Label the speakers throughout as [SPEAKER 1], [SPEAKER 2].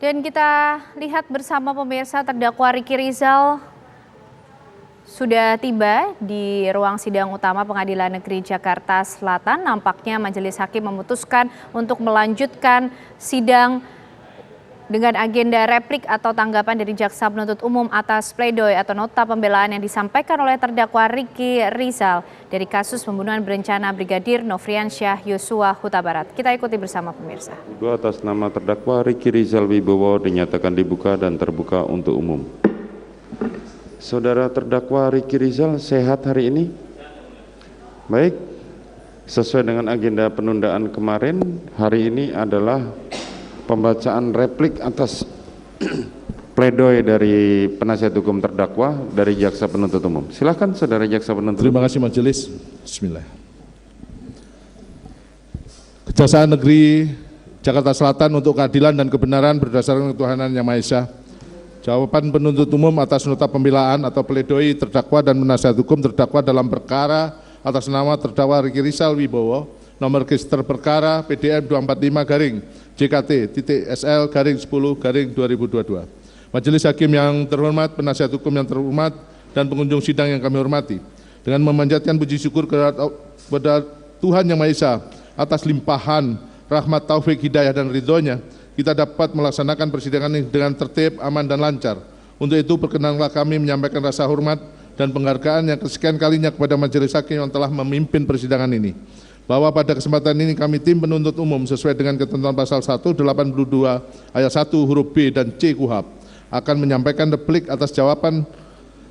[SPEAKER 1] Dan kita lihat bersama pemirsa, terdakwa Ricky Rizal sudah tiba di ruang sidang utama Pengadilan Negeri Jakarta Selatan. Nampaknya majelis hakim memutuskan untuk melanjutkan sidang dengan agenda replik atau tanggapan dari jaksa penuntut umum atas pledoi atau nota pembelaan yang disampaikan oleh terdakwa Ricky Rizal dari kasus pembunuhan berencana Brigadir Nofriansyah Yosua Huta Barat. Kita ikuti bersama pemirsa.
[SPEAKER 2] Atas nama terdakwa Ricky Rizal Wibowo dinyatakan dibuka dan terbuka untuk umum. Saudara terdakwa Ricky Rizal sehat hari ini? Baik, sesuai dengan agenda penundaan kemarin, hari ini adalah pembacaan replik atas pledoi dari penasihat hukum terdakwa dari jaksa penuntut umum. Silakan saudara jaksa penuntut.
[SPEAKER 3] Terima kasih majelis. Bismillah. Kejaksaan Negeri Jakarta Selatan untuk keadilan dan kebenaran berdasarkan ketuhanan Yang Maha Esa. Jawaban penuntut umum atas nota pembelaan atau pledoi terdakwa dan penasihat hukum terdakwa dalam perkara atas nama terdakwa Ricky Rizal Wibowo, nomor register perkara PDM 245-JKT-SL-10-2022. Majelis hakim yang terhormat, penasihat hukum yang terhormat, dan pengunjung sidang yang kami hormati, dengan memanjatkan puji syukur kepada Tuhan Yang Maha Esa atas limpahan rahmat, taufik, hidayah, dan ridhonya, kita dapat melaksanakan persidangan ini dengan tertib, aman, dan lancar. Untuk itu perkenanlah kami menyampaikan rasa hormat dan penghargaan yang kesekian kalinya kepada majelis hakim yang telah memimpin persidangan ini. Bahwa pada kesempatan ini kami tim penuntut umum sesuai dengan ketentuan pasal 182 ayat 1 huruf B dan C KUHP akan menyampaikan replik atas jawaban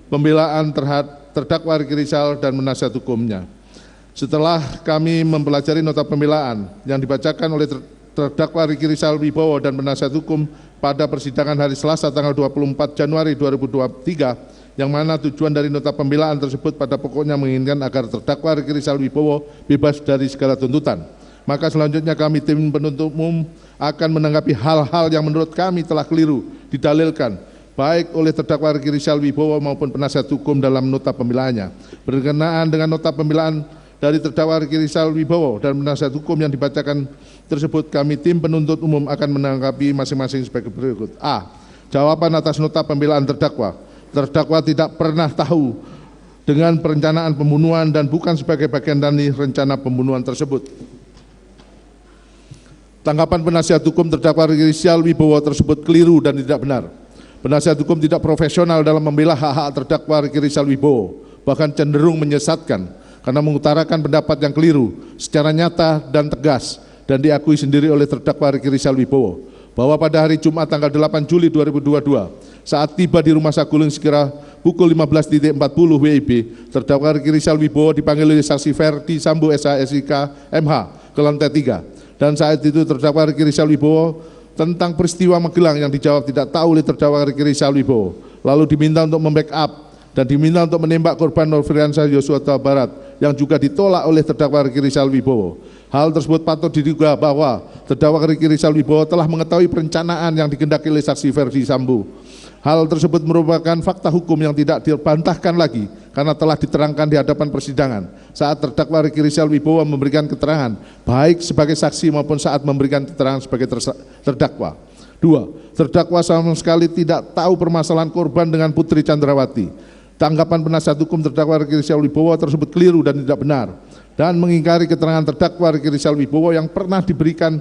[SPEAKER 3] pembelaan terhadap terdakwa Ricky Rizal dan penasihat hukumnya. Setelah kami mempelajari nota pembelaan yang dibacakan oleh terdakwa Ricky Rizal Wibowo dan penasihat hukum pada persidangan hari Selasa tanggal 24 Januari 2023, yang mana tujuan dari nota pembelaan tersebut pada pokoknya menginginkan agar terdakwa Ricky Rizal Wibowo bebas dari segala tuntutan. Maka selanjutnya kami tim penuntut umum akan menanggapi hal-hal yang menurut kami telah keliru didalilkan baik oleh terdakwa Ricky Rizal Wibowo maupun penasihat hukum dalam nota pembelaannya. Berkenaan dengan nota pembelaan dari terdakwa Ricky Rizal Wibowo dan penasihat hukum yang dibacakan tersebut, kami tim penuntut umum akan menanggapi masing-masing sebagai berikut. A. Jawaban atas nota pembelaan terdakwa. Terdakwa tidak pernah tahu dengan perencanaan pembunuhan dan bukan sebagai bagian dari rencana pembunuhan tersebut. Tanggapan penasihat hukum terdakwa Ricky Rizal Wibowo tersebut keliru dan tidak benar. Penasihat hukum tidak profesional dalam membela hak-hak terdakwa Ricky Rizal Wibowo, bahkan cenderung menyesatkan karena mengutarakan pendapat yang keliru secara nyata dan tegas dan diakui sendiri oleh terdakwa Ricky Rizal Wibowo bahwa pada hari Jumat tanggal 8 Juli 2022 saat tiba di Rumah Saguling sekira pukul 15.40 WIB, terdakwa Ricky Rizal Wibowo dipanggil oleh saksi Ferdi Sambo SH SIK MH ke lantai 3, dan saat itu terdakwa Ricky Rizal Wibowo tentang peristiwa Magelang yang dijawab tidak tahu oleh terdakwa Ricky Rizal Wibowo, lalu diminta untuk membackup dan diminta untuk menembak korban Nofriansyah Yosua Huta Barat yang juga ditolak oleh terdakwa Ricky Rizal Wibowo. Hal tersebut patut diduga bahwa terdakwa Ricky Rizal Wibowo telah mengetahui perencanaan yang dikehendaki oleh saksi Ferdi Sambo. Hal tersebut merupakan fakta hukum yang tidak dibantahkan lagi karena telah diterangkan di hadapan persidangan saat terdakwa Ricky Rizal Wibowo memberikan keterangan baik sebagai saksi maupun saat memberikan keterangan sebagai terdakwa. 2. Terdakwa sama sekali tidak tahu permasalahan korban dengan Putri Chandrawati. Tanggapan penasihat hukum terdakwa Ricky Rizal Wibowo tersebut keliru dan tidak benar, dan mengingkari keterangan terdakwa Ricky Rizal Wibowo yang pernah diberikan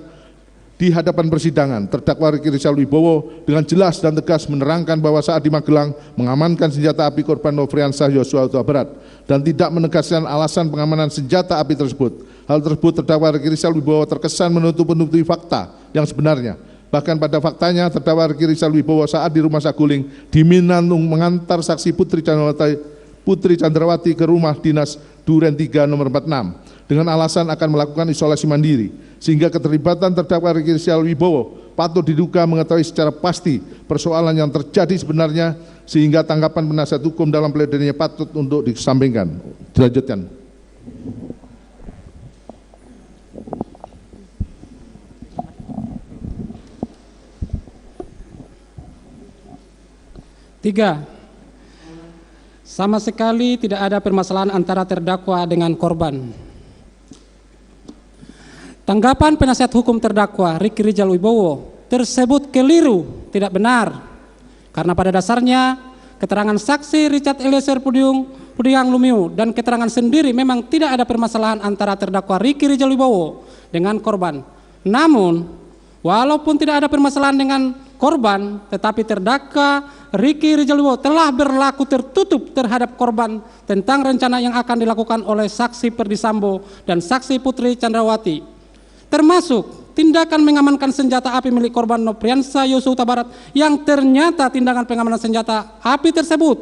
[SPEAKER 3] di hadapan persidangan. Terdakwa Ricky Rizal Wibowo dengan jelas dan tegas menerangkan bahwa saat di Magelang mengamankan senjata api korban Nofriansyah Yosua Huta Barat dan tidak menegaskan alasan pengamanan senjata api tersebut. Hal tersebut terdakwa Ricky Rizal Wibowo terkesan menutup-nutupi fakta yang sebenarnya. Bahkan pada faktanya terdakwa Ricky Rizal Wibowo saat di Rumah Saguling diminta mengantar saksi Putri Chandrawati ke rumah dinas Duren 3 nomor 46 dengan alasan akan melakukan isolasi mandiri, sehingga keterlibatan terdakwa Ricky Rizal Wibowo patut diduga mengetahui secara pasti persoalan yang terjadi sebenarnya, sehingga tanggapan penasihat hukum dalam pledoinya patut untuk disampaikan. Dilanjutkan.
[SPEAKER 4] Tiga, sama sekali tidak ada permasalahan antara terdakwa dengan korban. Tanggapan penasihat hukum terdakwa Ricky Rizal Wibowo tersebut keliru tidak benar. Karena pada dasarnya keterangan saksi Richard Eliezer Pudihang Lumiu dan keterangan sendiri memang tidak ada permasalahan antara terdakwa Ricky Rizal Wibowo dengan korban. Namun, walaupun tidak ada permasalahan dengan korban, tetapi terdakwa Ricky Rizal Wibowo telah berlaku tertutup terhadap korban tentang rencana yang akan dilakukan oleh saksi Perdi Sambo dan saksi Putri Chandrawati, termasuk tindakan mengamankan senjata api milik korban Nofriansah Yosua Huta Barat yang ternyata tindakan pengamanan senjata api tersebut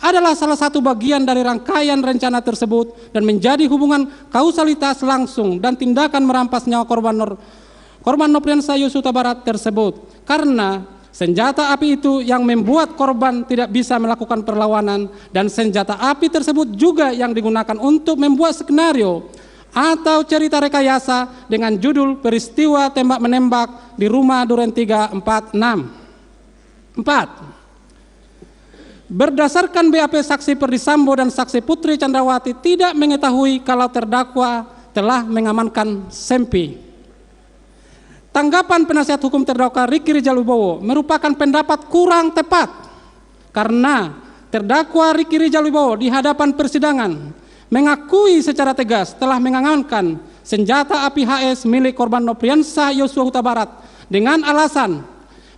[SPEAKER 4] adalah salah satu bagian dari rangkaian rencana tersebut dan menjadi hubungan kausalitas langsung dan tindakan merampas nyawa korban Nofriansah Yosua Huta Barat tersebut. Karena senjata api itu yang membuat korban tidak bisa melakukan perlawanan dan senjata api tersebut juga yang digunakan untuk membuat skenario atau cerita rekayasa dengan judul peristiwa tembak-menembak di rumah Duren 346. 4. Berdasarkan BAP saksi Perdi Sambo dan saksi Putri Chandrawati tidak mengetahui kalau terdakwa telah mengamankan Sempi. Tanggapan penasihat hukum terdakwa Ricky Rizal Wibowo merupakan pendapat kurang tepat karena terdakwa Ricky Rizal Wibowo di hadapan persidangan mengakui secara tegas telah mengamankan senjata api HS milik korban Nofriansah Yosua Huta Barat dengan alasan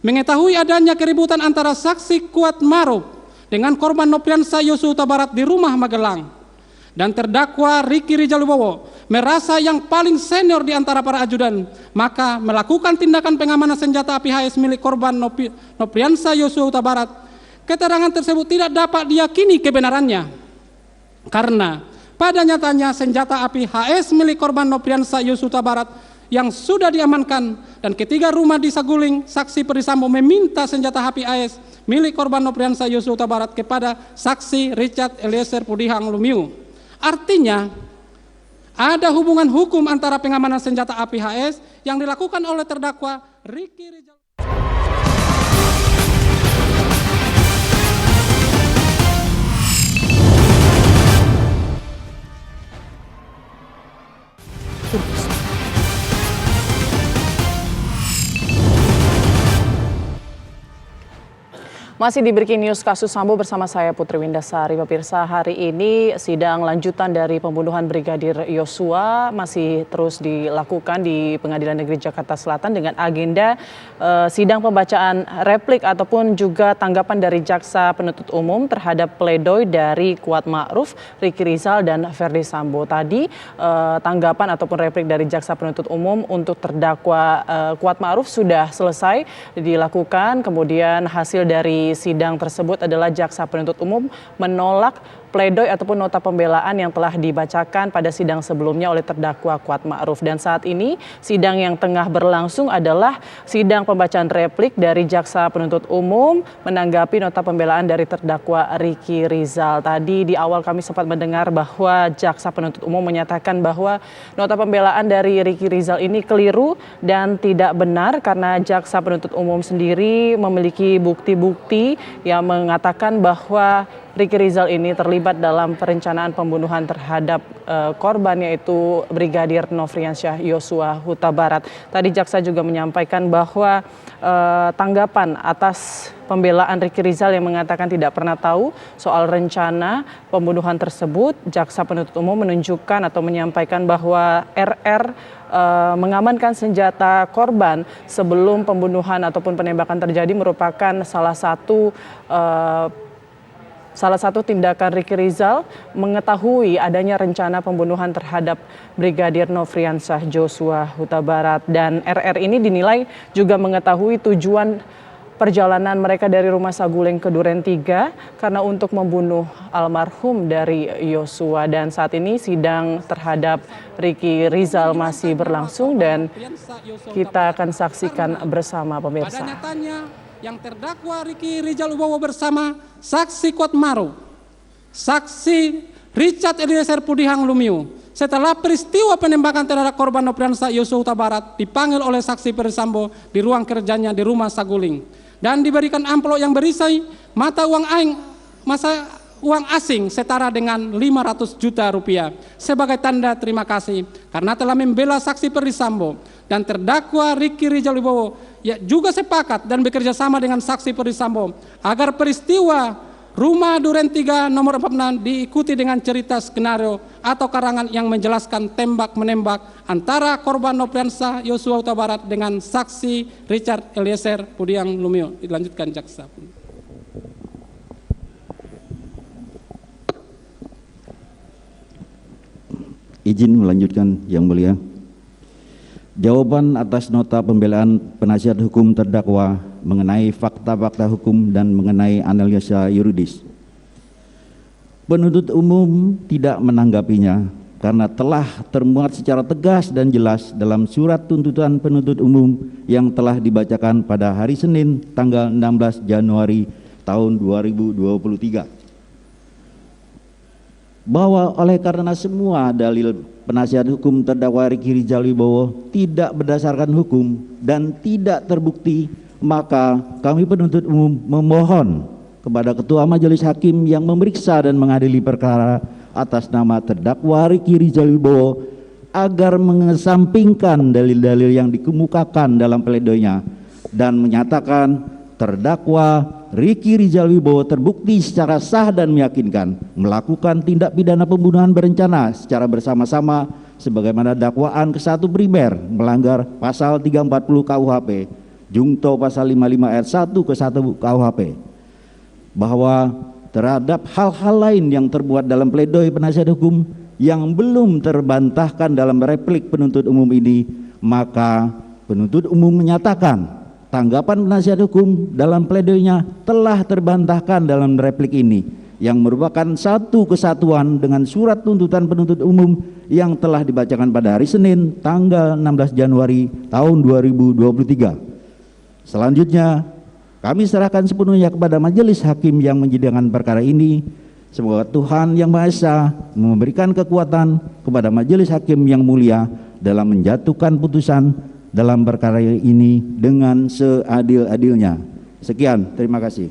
[SPEAKER 4] mengetahui adanya keributan antara saksi Kuat Maruf dengan korban Nofriansah Yosua Huta Barat di rumah Magelang, dan terdakwa Ricky Rizal Wibowo merasa yang paling senior di antara para ajudan, maka melakukan tindakan pengamanan senjata api HS milik korban Nofriansah Yosua Huta Barat. Keterangan tersebut tidak dapat diyakini kebenarannya karena pada nyatanya senjata api HS milik korban Nofriansah Yosua Huta Barat yang sudah diamankan, dan ketika rumah di Saguling, saksi Perdi Sambo meminta senjata api HS milik korban Nofriansah Yosua Huta Barat kepada saksi Richard Eliezer Pudihang Lumiu. Artinya ada hubungan hukum antara pengamanan senjata api HS yang dilakukan oleh terdakwa Ricky Rizal.
[SPEAKER 5] Masih di Breaking News kasus Sambo bersama saya Putri Windasari. Pemirsa, hari ini sidang lanjutan dari pembunuhan Brigadir Yosua masih terus dilakukan di Pengadilan Negeri Jakarta Selatan dengan agenda sidang pembacaan replik ataupun juga tanggapan dari jaksa penuntut umum terhadap pledoi dari Kuat Ma'ruf, Ricky Rizal dan Verdi Sambo. Tadi tanggapan ataupun replik dari jaksa penuntut umum untuk terdakwa Kuat Ma'ruf sudah selesai dilakukan. Kemudian hasil dari sidang tersebut adalah jaksa penuntut umum menolak pledoi ataupun nota pembelaan yang telah dibacakan pada sidang sebelumnya oleh terdakwa Kuat Ma'ruf. Dan saat ini sidang yang tengah berlangsung adalah sidang pembacaan replik dari jaksa penuntut umum menanggapi nota pembelaan dari terdakwa Ricky Rizal. Tadi di awal kami sempat mendengar bahwa jaksa penuntut umum menyatakan bahwa nota pembelaan dari Ricky Rizal ini keliru dan tidak benar karena jaksa penuntut umum sendiri memiliki bukti-bukti yang mengatakan bahwa Ricky Rizal ini terlibat dalam perencanaan pembunuhan terhadap korban yaitu Brigadir Nofriansah Yosua Huta Barat. Tadi jaksa juga menyampaikan bahwa tanggapan atas pembelaan Ricky Rizal yang mengatakan tidak pernah tahu soal rencana pembunuhan tersebut, jaksa penuntut umum menunjukkan atau menyampaikan bahwa RR mengamankan senjata korban sebelum pembunuhan ataupun penembakan terjadi merupakan salah satu tindakan Ricky Rizal mengetahui adanya rencana pembunuhan terhadap Brigadir Nofriansah Yosua Huta Barat, dan RR ini dinilai juga mengetahui tujuan perjalanan mereka dari rumah Saguling ke Duren 3 karena untuk membunuh almarhum dari Yosua. Dan saat ini sidang terhadap Ricky Rizal masih berlangsung dan kita akan saksikan bersama pemirsa.
[SPEAKER 4] Pada nyatanya yang terdakwa Ricky Rizal Wibowo bersama saksi Kuat Ma'ruf, saksi Richard Eliezer Pudihang Lumiu setelah peristiwa penembakan terhadap korban Nofriansah Yosua Huta Barat dipanggil oleh saksi Perdi Sambo di ruang kerjanya di rumah Saguling dan diberikan amplop yang berisi mata uang asing setara dengan 500 juta rupiah sebagai tanda terima kasih karena telah membela saksi Perdisambo, dan terdakwa Ricky Rizal Wibowo ya juga sepakat dan bekerja sama dengan saksi Perdisambo agar peristiwa Rumah Duren 3 nomor 46 diikuti dengan cerita skenario atau karangan yang menjelaskan tembak-menembak antara korban Nofriansah Yosua Huta Barat dengan saksi Richard Eliezer Pudiang Lumiu. Dilanjutkan jaksa.
[SPEAKER 6] Izin melanjutkan yang mulia. Jawaban atas nota pembelaan penasihat hukum terdakwa mengenai fakta-fakta hukum dan mengenai analisa yuridis. Penuntut umum tidak menanggapinya karena telah termuat secara tegas dan jelas dalam surat tuntutan penuntut umum yang telah dibacakan pada hari Senin tanggal 16 Januari tahun 2023. Bahwa oleh karena semua dalil penasihat hukum terdakwa Ricky Rizal Wibowo tidak berdasarkan hukum dan tidak terbukti, maka kami penuntut umum memohon kepada Ketua Majelis Hakim yang memeriksa dan mengadili perkara atas nama terdakwa Ricky Rizal Wibowo agar mengesampingkan dalil-dalil yang dikemukakan dalam pledoinya dan menyatakan terdakwa Ricky Rizal Wibowo terbukti secara sah dan meyakinkan melakukan tindak pidana pembunuhan berencana secara bersama-sama sebagaimana dakwaan ke-1 primer melanggar pasal 340 KUHP Jungto pasal 55 ayat 1 ke 1 KUHP, bahwa terhadap hal-hal lain yang terbuat dalam pledoi penasihat hukum yang belum terbantahkan dalam replik penuntut umum ini, maka penuntut umum menyatakan tanggapan penasihat hukum dalam pledoinya telah terbantahkan dalam replik ini yang merupakan satu kesatuan dengan surat tuntutan penuntut umum yang telah dibacakan pada hari Senin tanggal 16 Januari tahun 2023. Selanjutnya, kami serahkan sepenuhnya kepada majelis hakim yang menyidangkan perkara ini. Semoga Tuhan Yang Maha Esa memberikan kekuatan kepada majelis hakim yang mulia dalam menjatuhkan putusan dalam perkara ini dengan seadil-adilnya. Sekian, terima kasih.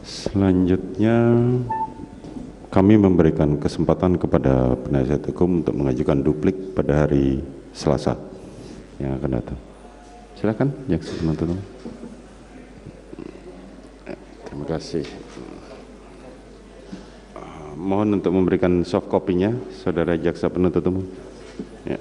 [SPEAKER 2] Selanjutnya kami memberikan kesempatan kepada penasihat hukum untuk mengajukan duplik pada hari Selasa yang akan datang. Silakan, jaksa penuntut umum. Terima kasih. Mohon untuk memberikan soft copy-nya, saudara jaksa penuntut umum. Ya.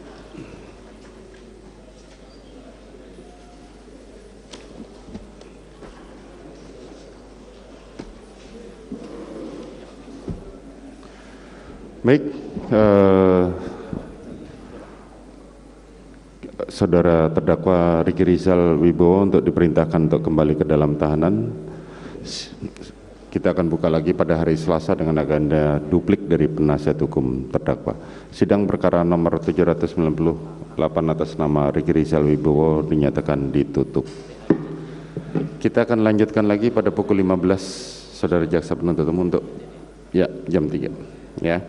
[SPEAKER 2] Baik, saudara terdakwa Ricky Rizal Wibowo untuk diperintahkan untuk kembali ke dalam tahanan. Kita akan buka lagi pada hari Selasa dengan agenda duplik dari penasihat hukum terdakwa. Sidang perkara nomor 798 atas nama Ricky Rizal Wibowo dinyatakan ditutup. Kita akan lanjutkan lagi pada pukul 15, saudara jaksa penuntut umum, untuk jam 3 ya.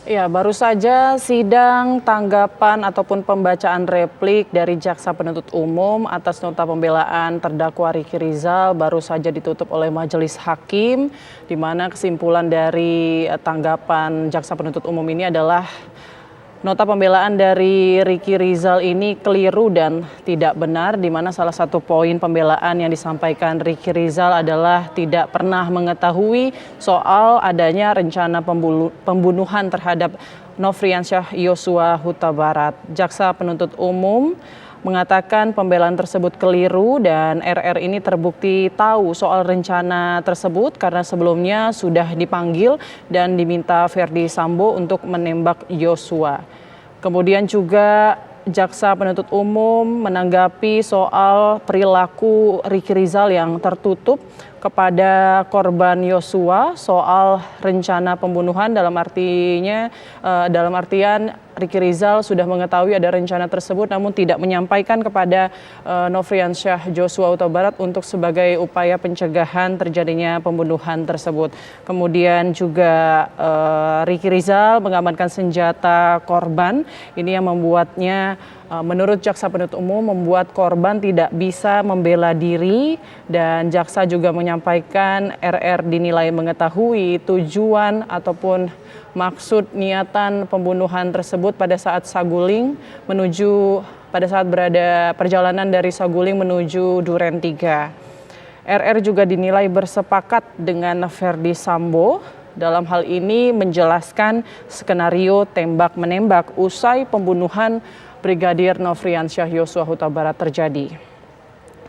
[SPEAKER 5] Ya, baru saja sidang tanggapan ataupun pembacaan replik dari jaksa penuntut umum atas nota pembelaan terdakwa Ricky Rizal baru saja ditutup oleh majelis hakim, di mana kesimpulan dari tanggapan jaksa penuntut umum ini adalah nota pembelaan dari Ricky Rizal ini keliru dan tidak benar, di mana salah satu poin pembelaan yang disampaikan Ricky Rizal adalah tidak pernah mengetahui soal adanya rencana pembunuhan terhadap Nofriansah Yosua Huta Barat. Jaksa penuntut umum mengatakan pembelaan tersebut keliru dan RR ini terbukti tahu soal rencana tersebut karena sebelumnya sudah dipanggil dan diminta Verdi Sambo untuk menembak Yosua. Kemudian juga jaksa penuntut umum menanggapi soal perilaku Ricky Rizal yang tertutup kepada korban Yosua soal rencana pembunuhan, dalam artian Ricky Rizal sudah mengetahui ada rencana tersebut namun tidak menyampaikan kepada Nofriansyah Joshua Huta Barat untuk sebagai upaya pencegahan terjadinya pembunuhan tersebut. Kemudian juga Ricky Rizal mengamankan senjata korban. Ini yang membuatnya menurut jaksa penuntut umum membuat korban tidak bisa membela diri, dan jaksa juga menyampaikan RR dinilai mengetahui tujuan ataupun maksud niatan pembunuhan tersebut pada saat berada perjalanan dari Saguling menuju Duren 3. RR juga dinilai bersepakat dengan Verdi Sambo dalam hal ini menjelaskan skenario tembak-menembak usai pembunuhan Brigadir Nofriansyah Joshua Huta Barat terjadi.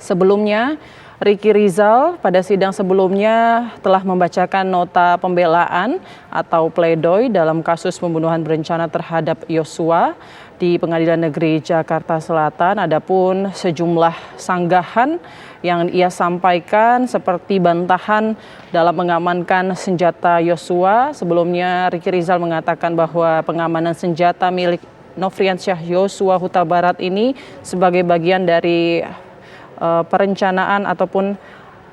[SPEAKER 5] Sebelumnya, Ricky Rizal pada sidang sebelumnya telah membacakan nota pembelaan atau pledoi dalam kasus pembunuhan berencana terhadap Yosua di Pengadilan Negeri Jakarta Selatan. Adapun sejumlah sanggahan yang ia sampaikan seperti bantahan dalam mengamankan senjata Yosua. Sebelumnya Ricky Rizal mengatakan bahwa pengamanan senjata milik Nofriansyah Joshua Huta Barat ini sebagai bagian dari perencanaan ataupun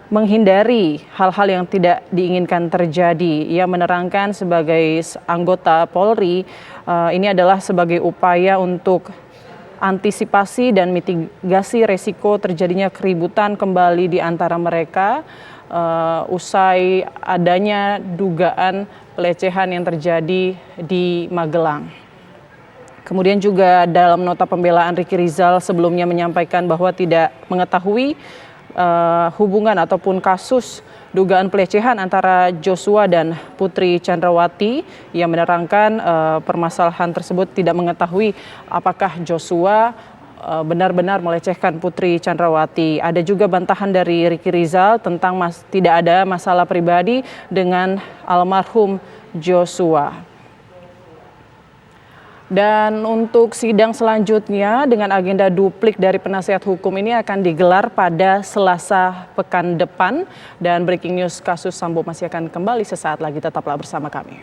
[SPEAKER 5] menghindari hal-hal yang tidak diinginkan terjadi. Ia menerangkan sebagai anggota Polri, ini adalah sebagai upaya untuk antisipasi dan mitigasi resiko terjadinya keributan kembali di antara mereka usai adanya dugaan pelecehan yang terjadi di Magelang. Kemudian juga dalam nota pembelaan Ricky Rizal sebelumnya menyampaikan bahwa tidak mengetahui hubungan ataupun kasus dugaan pelecehan antara Joshua dan Putri Chandrawati. Ia menerangkan permasalahan tersebut tidak mengetahui apakah Joshua benar-benar melecehkan Putri Chandrawati. Ada juga bantahan dari Ricky Rizal tentang tidak ada masalah pribadi dengan almarhum Joshua. Dan untuk sidang selanjutnya dengan agenda duplik dari penasihat hukum ini akan digelar pada Selasa pekan depan. Dan breaking news kasus Sambo masih akan kembali sesaat lagi, tetaplah bersama kami.